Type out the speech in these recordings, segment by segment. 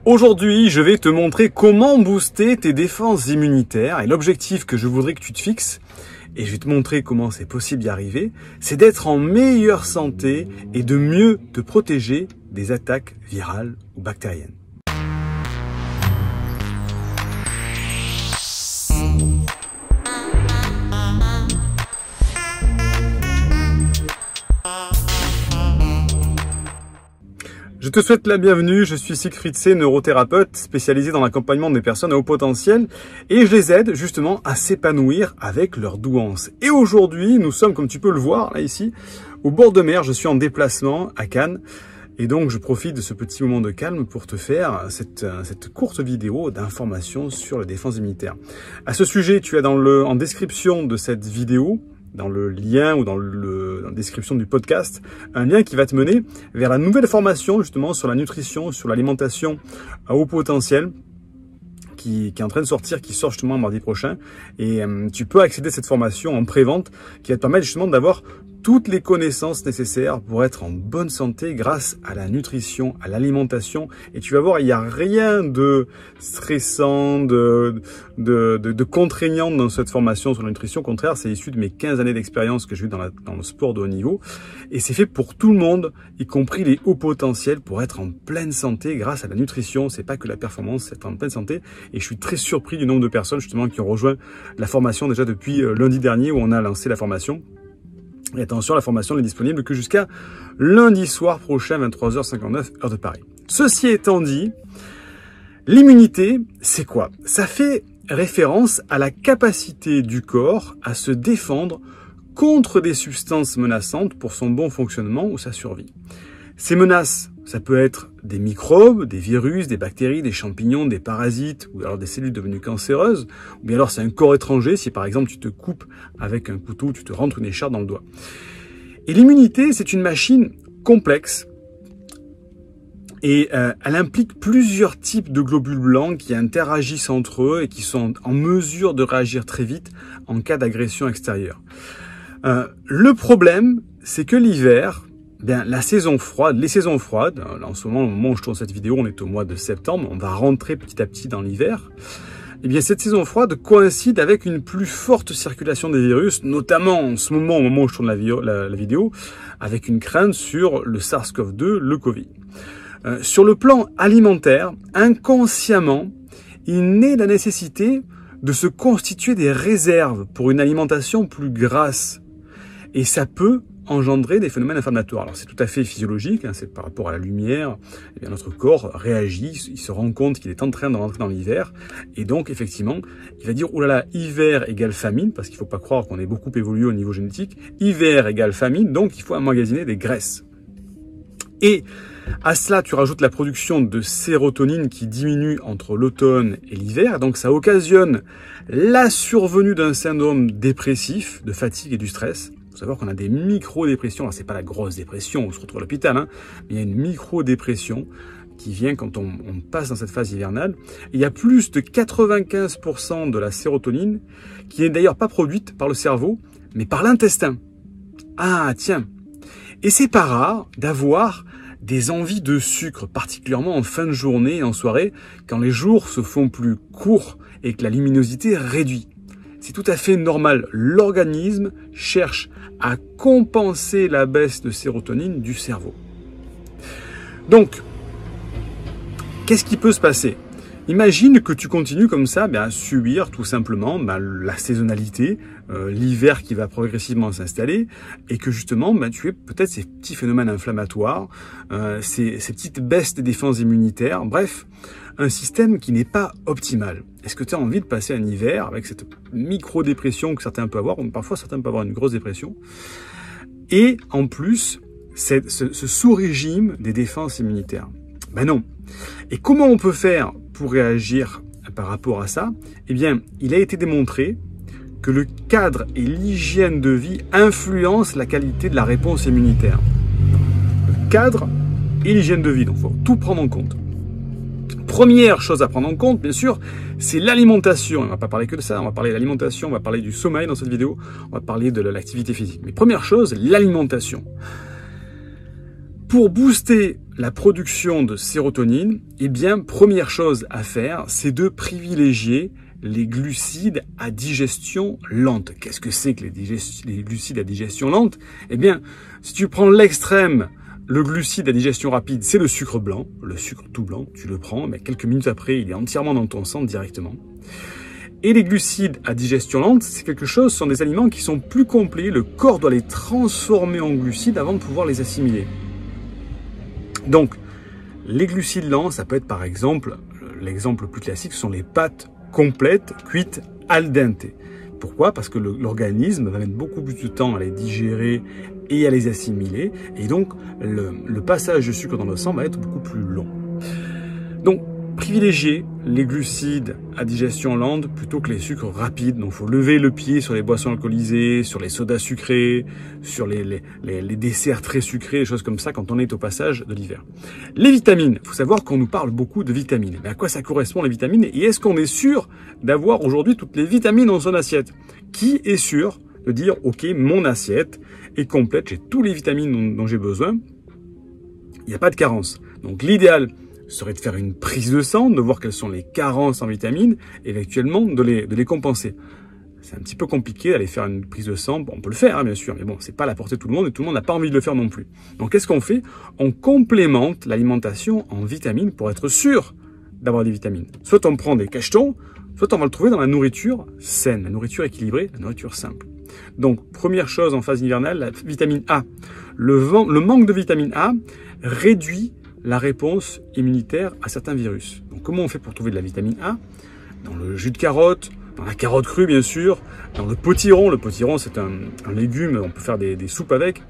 Aujourd'hui, je vais te montrer comment booster tes défenses immunitaires et l'objectif que je voudrais que tu te fixes, et je vais te montrer comment c'est possible d'y arriver, c'est d'être en meilleure santé et de mieux te protéger des attaques virales ou bactériennes. Je te souhaite la bienvenue, je suis Siegfried C, neurothérapeute spécialisé dans l'accompagnement des personnes à haut potentiel et je les aide justement à s'épanouir avec leur douance. Et aujourd'hui, nous sommes, comme tu peux le voir là ici, au bord de mer, je suis en déplacement à Cannes et donc je profite de ce petit moment de calme pour te faire cette courte vidéo d'information sur la défense immunitaire. À ce sujet, tu as en description de cette vidéo, dans le lien ou dans la description du podcast, un lien qui va te mener vers la nouvelle formation justement sur la nutrition, sur l'alimentation à haut potentiel qui est en train de sortir, qui sort justement mardi prochain. Et tu peux accéder à cette formation en pré-vente qui va te permettre justement d'avoir toutes les connaissances nécessaires pour être en bonne santé grâce à la nutrition, à l'alimentation. Et tu vas voir, il n'y a rien de stressant, de contraignant dans cette formation sur la nutrition. Au contraire, c'est issu de mes 15 années d'expérience que j'ai eu dans le sport de haut niveau. Et c'est fait pour tout le monde, y compris les hauts potentiels, pour être en pleine santé grâce à la nutrition. C'est pas que la performance, c'est être en pleine santé. Et je suis très surpris du nombre de personnes justement qui ont rejoint la formation déjà depuis lundi dernier où on a lancé la formation. Et attention, la formation n'est disponible que jusqu'à lundi soir prochain, 23h59, heure de Paris. Ceci étant dit, l'immunité, c'est quoi? Ça fait référence à la capacité du corps à se défendre contre des substances menaçantes pour son bon fonctionnement ou sa survie. Ces menaces, ça peut être des microbes, des virus, des bactéries, des champignons, des parasites, ou alors des cellules devenues cancéreuses, ou bien alors c'est un corps étranger, si par exemple tu te coupes avec un couteau, tu te rentres une écharpe dans le doigt. Et l'immunité, c'est une machine complexe, et elle implique plusieurs types de globules blancs qui interagissent entre eux et qui sont en mesure de réagir très vite en cas d'agression extérieure. Le problème, c'est que l'hiver, bien, les saisons froides, là en ce moment, au moment où je tourne cette vidéo, on est au mois de septembre, on va rentrer petit à petit dans l'hiver. Eh bien, cette saison froide coïncide avec une plus forte circulation des virus, notamment en ce moment, au moment où je tourne la vidéo, avec une crainte sur le SARS-CoV-2, le Covid. Sur le plan alimentaire, inconsciemment, il naît la nécessité de se constituer des réserves pour une alimentation plus grasse. Et ça peut engendrer des phénomènes inflammatoires. Alors c'est tout à fait physiologique, hein, c'est par rapport à la lumière, eh bien, notre corps réagit, il se rend compte qu'il est en train de rentrer dans l'hiver, et donc effectivement, il va dire, oh là là, hiver égale famine, parce qu'il ne faut pas croire qu'on est beaucoup évolué au niveau génétique, hiver égale famine, donc il faut emmagasiner des graisses. Et à cela, tu rajoutes la production de sérotonine qui diminue entre l'automne et l'hiver, donc ça occasionne la survenue d'un syndrome dépressif, de fatigue et du stress. Il faut savoir qu'on a des micro-dépressions, alors c'est pas la grosse dépression, on se retrouve à l'hôpital, hein, mais il y a une micro-dépression qui vient quand on passe dans cette phase hivernale. Et il y a plus de 95% de la sérotonine qui n'est d'ailleurs pas produite par le cerveau, mais par l'intestin. Ah tiens, et c'est pas rare d'avoir des envies de sucre, particulièrement en fin de journée et en soirée, quand les jours se font plus courts et que la luminosité réduit. C'est tout à fait normal. L'organisme cherche à compenser la baisse de sérotonine du cerveau. Donc, qu'est-ce qui peut se passer? Imagine que tu continues comme ça à subir tout simplement la saisonnalité, l'hiver qui va progressivement s'installer et que justement tu aies peut-être ces petits phénomènes inflammatoires, ces petites baisses des défenses immunitaires, bref, un système qui n'est pas optimal. Est-ce que tu as envie de passer un hiver avec cette micro-dépression que certains peuvent avoir, ou parfois certains peuvent avoir une grosse dépression, et en plus ce sous-régime des défenses immunitaires? Ben non. Et comment on peut faire pour réagir par rapport à ça? Eh bien, il a été démontré que le cadre et l'hygiène de vie influencent la qualité de la réponse immunitaire. Le cadre et l'hygiène de vie, donc il faut tout prendre en compte. Première chose à prendre en compte, bien sûr, c'est l'alimentation. On ne va pas parler que de ça, on va parler de l'alimentation, on va parler du sommeil dans cette vidéo, on va parler de l'activité physique. Mais première chose, l'alimentation. Pour booster la production de sérotonine, eh bien, première chose à faire, c'est de privilégier les glucides à digestion lente. Qu'est-ce que c'est que les glucides à digestion lente? Eh bien, si tu prends l'extrême, le glucide à digestion rapide, c'est le sucre blanc, le sucre tout blanc, tu le prends, mais quelques minutes après, il est entièrement dans ton sang directement. Et les glucides à digestion lente, c'est quelque chose, ce sont des aliments qui sont plus complets, le corps doit les transformer en glucides avant de pouvoir les assimiler. Donc, les glucides lents, ça peut être par exemple, l'exemple le plus classique, ce sont les pâtes complètes, cuites al dente. Pourquoi? Parce que l'organisme va mettre beaucoup plus de temps à les digérer et à les assimiler, et donc le passage de sucre dans le sang va être beaucoup plus long. Donc, privilégier les glucides à digestion lente plutôt que les sucres rapides. Donc, il faut lever le pied sur les boissons alcoolisées, sur les sodas sucrés, sur les desserts très sucrés, des choses comme ça quand on est au passage de l'hiver. Les vitamines. Il faut savoir qu'on nous parle beaucoup de vitamines. Mais à quoi ça correspond les vitamines? Et est-ce qu'on est sûr d'avoir aujourd'hui toutes les vitamines dans son assiette? Qui est sûr de dire, ok, mon assiette est complète, j'ai toutes les vitamines dont j'ai besoin, il n'y a pas de carence. Donc, l'idéal serait de faire une prise de sang, de voir quelles sont les carences en vitamines et éventuellement de les compenser. C'est un petit peu compliqué d'aller faire une prise de sang. Bon, on peut le faire, hein, bien sûr, mais bon, c'est pas à la portée de tout le monde et tout le monde n'a pas envie de le faire non plus. Donc, qu'est-ce qu'on fait? On complémente l'alimentation en vitamines pour être sûr d'avoir des vitamines. Soit on prend des cachetons, soit on va le trouver dans la nourriture saine, la nourriture équilibrée, la nourriture simple. Donc, première chose en phase hivernale, la vitamine A. Le manque de vitamine A réduit la réponse immunitaire à certains virus. Donc, comment on fait pour trouver de la vitamine A? Dans le jus de carotte, dans la carotte crue, bien sûr, dans le potiron. Le potiron, c'est un légume, on peut faire des soupes avec.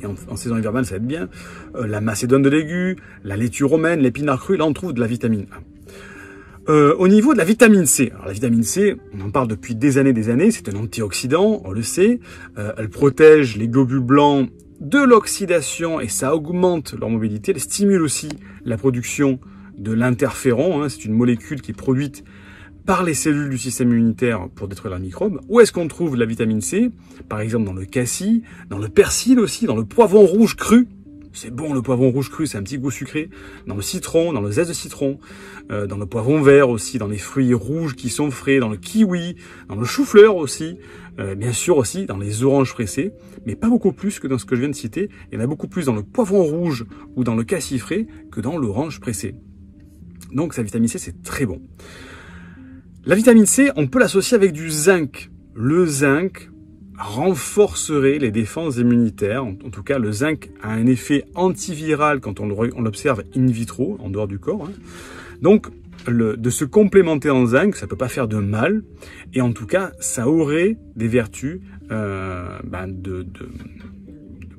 Et en saison hivernale, ça va être bien. La macédoine de légumes, la laitue romaine, l'épinard cru, là, on trouve de la vitamine A. Au niveau de la vitamine C, alors la vitamine C, on en parle depuis des années, c'est un antioxydant, on le sait. Elle protège les globules blancs de l'oxydation et ça augmente leur mobilité. Elle stimule aussi la production de l'interféron, hein, c'est une molécule qui est produite par les cellules du système immunitaire pour détruire les microbes. Où est-ce qu'on trouve la vitamine C? Par exemple dans le cassis, dans le persil aussi, dans le poivron rouge cru. C'est bon le poivron rouge cru, c'est un petit goût sucré. Dans le citron, dans le zeste de citron, dans le poivron vert aussi, dans les fruits rouges qui sont frais, dans le kiwi, dans le chou-fleur aussi, bien sûr aussi dans les oranges pressées, mais pas beaucoup plus que dans ce que je viens de citer. Il y en a beaucoup plus dans le poivron rouge ou dans le cassis frais que dans l'orange pressée. Donc sa vitamine C, c'est très bon. La vitamine C, on peut l'associer avec du zinc. Le zinc renforcerait les défenses immunitaires. En tout cas, le zinc a un effet antiviral quand on l'observe in vitro, en dehors du corps. Hein. Donc, de se complémenter en zinc, ça peut pas faire de mal. Et en tout cas, ça aurait des vertus de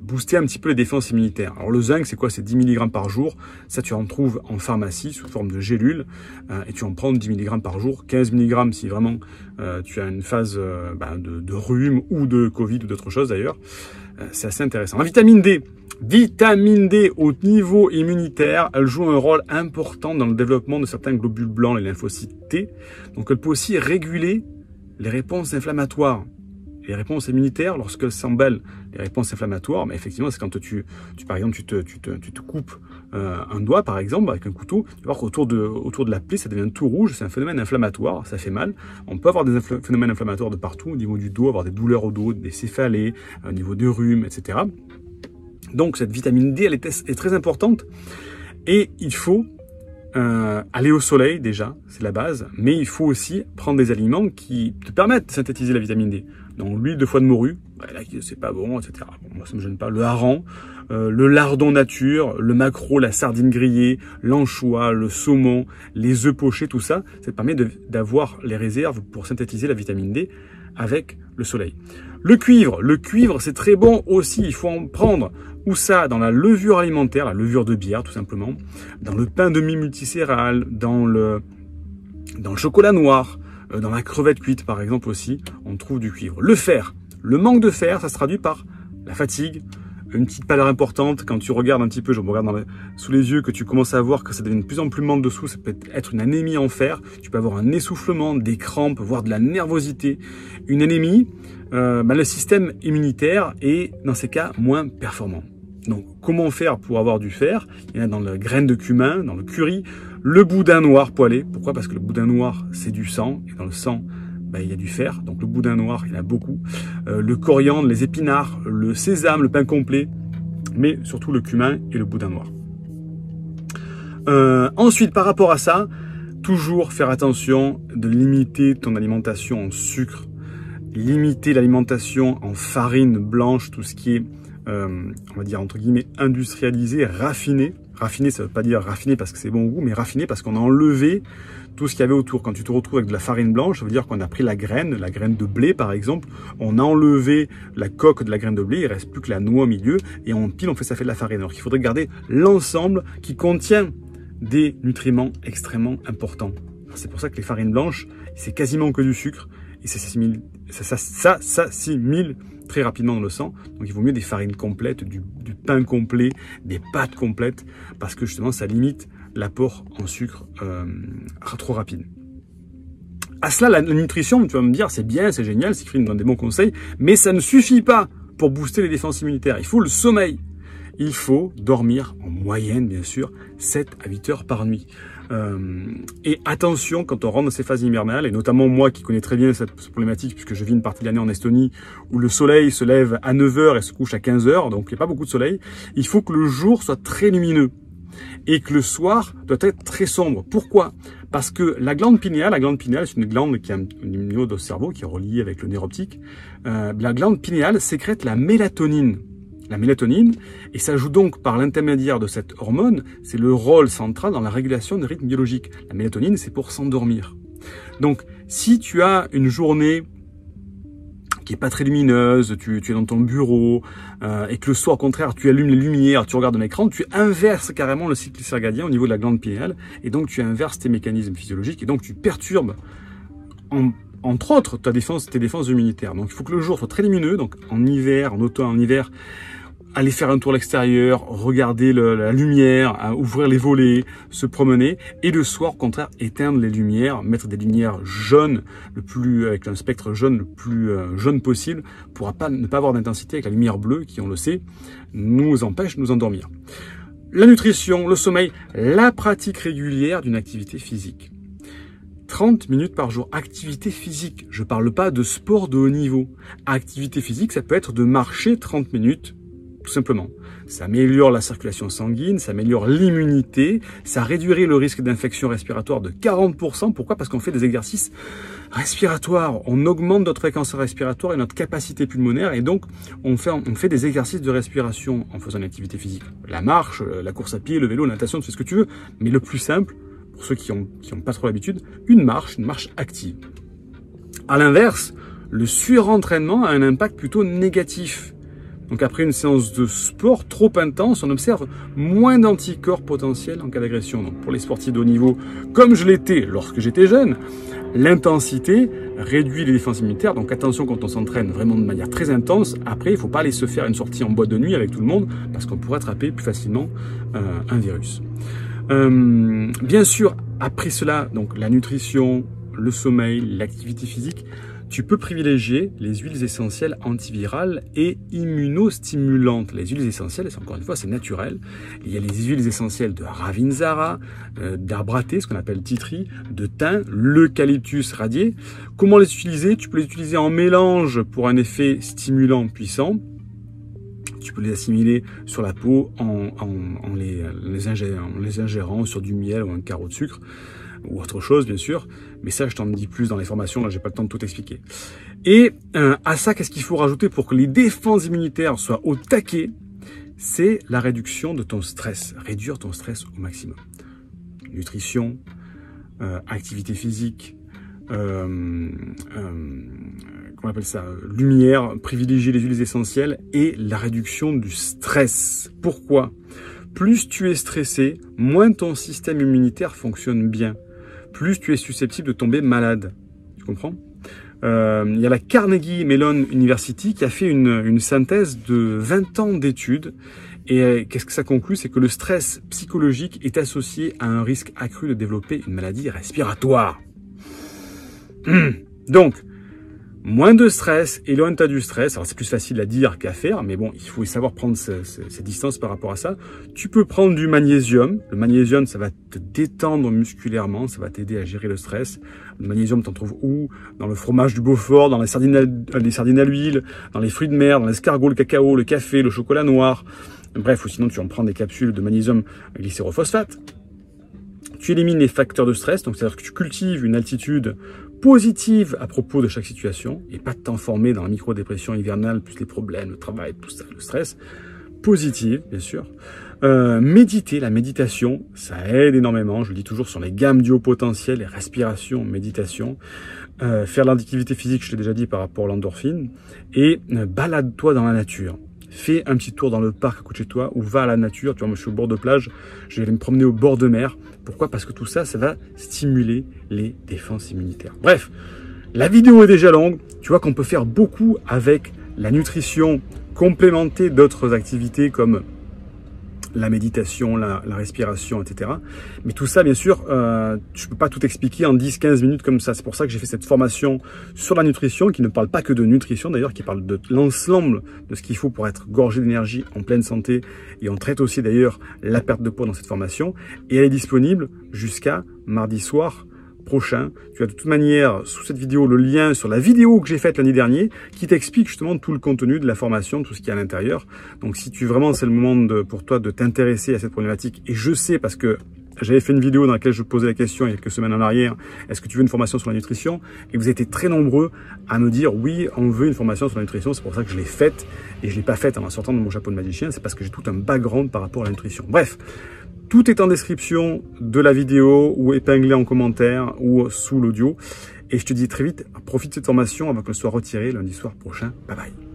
booster un petit peu les défenses immunitaires. Alors le zinc, c'est quoi? C'est 10 mg par jour. Ça, tu en trouves en pharmacie sous forme de gélules et tu en prends 10 mg par jour, 15 mg si vraiment tu as une phase de rhume ou de Covid ou d'autres choses d'ailleurs. C'est assez intéressant. La vitamine D. Vitamine D au niveau immunitaire, elle joue un rôle important dans le développement de certains globules blancs, les lymphocytes T. Donc elle peut aussi réguler les réponses inflammatoires. Les réponses immunitaires, lorsqu'elles s'embellent, les réponses inflammatoires, mais effectivement, c'est quand par exemple, tu te coupes un doigt, par exemple, avec un couteau, tu vas voir qu'autour de la plaie, ça devient tout rouge, c'est un phénomène inflammatoire, ça fait mal. On peut avoir des phénomènes inflammatoires de partout, au niveau du dos, avoir des douleurs au dos, des céphalées, au niveau des rhumes, etc. Donc, cette vitamine D, elle est très importante. Et il faut aller au soleil, déjà, c'est la base, mais il faut aussi prendre des aliments qui te permettent de synthétiser la vitamine D. Donc l'huile de foie de morue, là, c'est pas bon, etc. Bon, moi ça me gêne pas. Le hareng, le lardon nature, le maquereau, la sardine grillée, l'anchois, le saumon, les œufs pochés, tout ça, ça te permet d'avoir les réserves pour synthétiser la vitamine D avec le soleil. Le cuivre c'est très bon aussi, il faut en prendre. Où ça? Dans la levure alimentaire, la levure de bière tout simplement, dans le pain de mie multicéréales, dans le chocolat noir, dans la crevette cuite par exemple aussi, on trouve du cuivre. Le fer, le manque de fer, ça se traduit par la fatigue, une petite pâleur importante. Quand tu regardes un petit peu, je me regarde sous les yeux, que tu commences à voir que ça devient de plus en plus membre dessous, ça peut être une anémie en fer, tu peux avoir un essoufflement, des crampes, voire de la nervosité. Une anémie, le système immunitaire est dans ces cas moins performant. Donc, comment faire pour avoir du fer? Il y en a dans la graine de cumin, dans le curry, le boudin noir poêlé. Pourquoi? Parce que le boudin noir, c'est du sang, et dans le sang, il y a du fer. Donc, le boudin noir, il y en a beaucoup. Le coriandre, les épinards, le sésame, le pain complet, mais surtout le cumin et le boudin noir. Ensuite, par rapport à ça, toujours faire attention de limiter ton alimentation en sucre, limiter l'alimentation en farine blanche, tout ce qui est on va dire entre guillemets industrialisé, raffiné. Raffiné, ça veut pas dire raffiné parce que c'est bon au goût, mais raffiné parce qu'on a enlevé tout ce qu'il y avait autour. Quand tu te retrouves avec de la farine blanche, ça veut dire qu'on a pris la graine de blé par exemple, on a enlevé la coque de la graine de blé, il reste plus que la noix au milieu, et on pile, ça fait de la farine. Alors qu'il faudrait garder l'ensemble qui contient des nutriments extrêmement importants. C'est pour ça que les farines blanches, c'est quasiment que du sucre, et ça s'assimile très rapidement dans le sang. Donc il vaut mieux des farines complètes, du pain complet, des pâtes complètes, parce que justement ça limite l'apport en sucre trop rapide. À cela, la nutrition, tu vas me dire, c'est bien, c'est génial, Siegfried nous donne des bons conseils, mais ça ne suffit pas pour booster les défenses immunitaires. Il faut le sommeil. Il faut dormir en moyenne, bien sûr, 7 à 8 heures par nuit. Et attention, quand on rentre dans ces phases hivernales, et notamment moi qui connais très bien cette problématique, puisque je vis une partie de l'année en Estonie, où le soleil se lève à 9 heures et se couche à 15 heures, donc il n'y a pas beaucoup de soleil, il faut que le jour soit très lumineux. Et que le soir doit être très sombre. Pourquoi? Parce que la glande pinéale, c'est une glande qui est au niveau de cerveau, qui est reliée avec le nerf optique. La glande pinéale sécrète la mélatonine. Et ça joue donc par l'intermédiaire de cette hormone, c'est le rôle central dans la régulation des rythmes biologiques. La mélatonine, c'est pour s'endormir. Donc, si tu as une journée qui est pas très lumineuse, tu es dans ton bureau, et que le soir, au contraire, tu allumes les lumières, tu regardes un écran, tu inverses carrément le cycle circadien au niveau de la glande pinéale, et donc tu inverses tes mécanismes physiologiques, et donc tu perturbes, entre autres, tes défenses immunitaires. Donc il faut que le jour soit très lumineux, donc en hiver, en automne, en hiver, aller faire un tour à l'extérieur, regarder la lumière, ouvrir les volets, se promener, et le soir, au contraire, éteindre les lumières, mettre des lumières jaunes, avec un spectre jaune le plus jaune possible, pour ne pas avoir d'intensité avec la lumière bleue, qui, on le sait, nous empêche de nous endormir. La nutrition, le sommeil, la pratique régulière d'une activité physique. 30 minutes par jour, activité physique. Je parle pas de sport de haut niveau. Activité physique, ça peut être de marcher 30 minutes, tout simplement. Ça améliore la circulation sanguine, ça améliore l'immunité, ça réduirait le risque d'infection respiratoire de 40%. Pourquoi? Parce qu'on fait des exercices respiratoires. On augmente notre fréquence respiratoire et notre capacité pulmonaire, et donc on fait des exercices de respiration en faisant une activité physique. La marche, la course à pied, le vélo, la natation, tu fais ce que tu veux, mais le plus simple, pour ceux qui ont pas trop l'habitude, une marche active. À l'inverse, le surentraînement a un impact plutôt négatif. Donc après une séance de sport trop intense, on observe moins d'anticorps potentiels en cas d'agression. Donc pour les sportifs de haut niveau, comme je l'étais lorsque j'étais jeune, l'intensité réduit les défenses immunitaires. Donc attention quand on s'entraîne vraiment de manière très intense. Après, il ne faut pas aller se faire une sortie en boîte de nuit avec tout le monde, parce qu'on pourrait attraper plus facilement un virus. Bien sûr, après cela, donc la nutrition, le sommeil, l'activité physique, tu peux privilégier les huiles essentielles antivirales et immunostimulantes. Les huiles essentielles, encore une fois, c'est naturel. Il y a les huiles essentielles de Ravinzara, d'arbre à thé, ce qu'on appelle titri, de thym, l'eucalyptus radié. Comment les utiliser? Tu peux les utiliser en mélange pour un effet stimulant puissant. Tu peux les assimiler sur la peau en les ingérant sur du miel ou un carreau de sucre, ou autre chose bien sûr, mais ça je t'en dis plus dans les formations, là j'ai pas le temps de tout expliquer. Et à ça, qu'est-ce qu'il faut rajouter pour que les défenses immunitaires soient au taquet? C'est la réduction de ton stress, réduire ton stress au maximum. Nutrition, activité physique, qu'on appelle ça, lumière, privilégier les huiles essentielles et la réduction du stress. Pourquoi? Plus tu es stressé, moins ton système immunitaire fonctionne bien. Plus tu es susceptible de tomber malade. Tu comprends? Il y a la Carnegie Mellon University qui a fait une synthèse de 20 ans d'études. Et qu'est-ce que ça conclut? C'est que le stress psychologique est associé à un risque accru de développer une maladie respiratoire. Donc, moins de stress, éloigne-toi du stress. Alors c'est plus facile à dire qu'à faire, mais bon, il faut savoir prendre ces distances par rapport à ça. Tu peux prendre du magnésium. Le magnésium, ça va te détendre musculairement, ça va t'aider à gérer le stress. Le magnésium, t'en trouves où? Dans le fromage du Beaufort, dans les sardines à l'huile, dans les fruits de mer, dans l'escargot, le cacao, le café, le chocolat noir. Bref, ou sinon tu en prends des capsules de magnésium glycérophosphate. Tu élimines les facteurs de stress, donc c'est-à-dire que tu cultives une altitude positive à propos de chaque situation et pas de t'enfermer dans la micro-dépression hivernale, plus les problèmes, le travail, tout ça, le stress. Positive, bien sûr. Méditer, la méditation, ça aide énormément. Je le dis toujours sur les gammes du haut potentiel, les respirations, méditation. Faire l'activité physique, je l'ai déjà dit par rapport à l'endorphine. Et balade-toi dans la nature. Fais un petit tour dans le parc à côté de chez toi ou va à la nature. Tu vois, moi je suis au bord de plage, je vais aller me promener au bord de mer. Pourquoi? Parce que tout ça, ça va stimuler les défenses immunitaires. Bref, la vidéo est déjà longue. Tu vois qu'on peut faire beaucoup avec la nutrition complémentée d'autres activités comme la méditation, la respiration, etc. Mais tout ça, bien sûr, je ne peux pas tout expliquer en 10-15 minutes comme ça. C'est pour ça que j'ai fait cette formation sur la nutrition, qui ne parle pas que de nutrition d'ailleurs, qui parle de l'ensemble de ce qu'il faut pour être gorgé d'énergie, en pleine santé. Et on traite aussi d'ailleurs la perte de poids dans cette formation. Et elle est disponible jusqu'à mardi soir prochain. Tu as de toute manière sous cette vidéo le lien sur la vidéo que j'ai faite l'année dernière qui t'explique justement tout le contenu de la formation, tout ce qu'il y a à l'intérieur. Donc si tu vraiment c'est le moment pour toi de t'intéresser à cette problématique, et je sais parce que j'avais fait une vidéo dans laquelle je posais la question il y a quelques semaines en arrière, est-ce que tu veux une formation sur la nutrition? Et vous étiez très nombreux à me dire oui, on veut une formation sur la nutrition. C'est pour ça que je l'ai faite, et je l'ai pas faite en sortant de mon chapeau de magicien, c'est parce que j'ai tout un background par rapport à la nutrition. Bref, tout est en description de la vidéo ou épinglé en commentaire ou sous l'audio. Et je te dis très vite, profite de cette formation avant qu'elle soit retirée lundi soir prochain. Bye bye.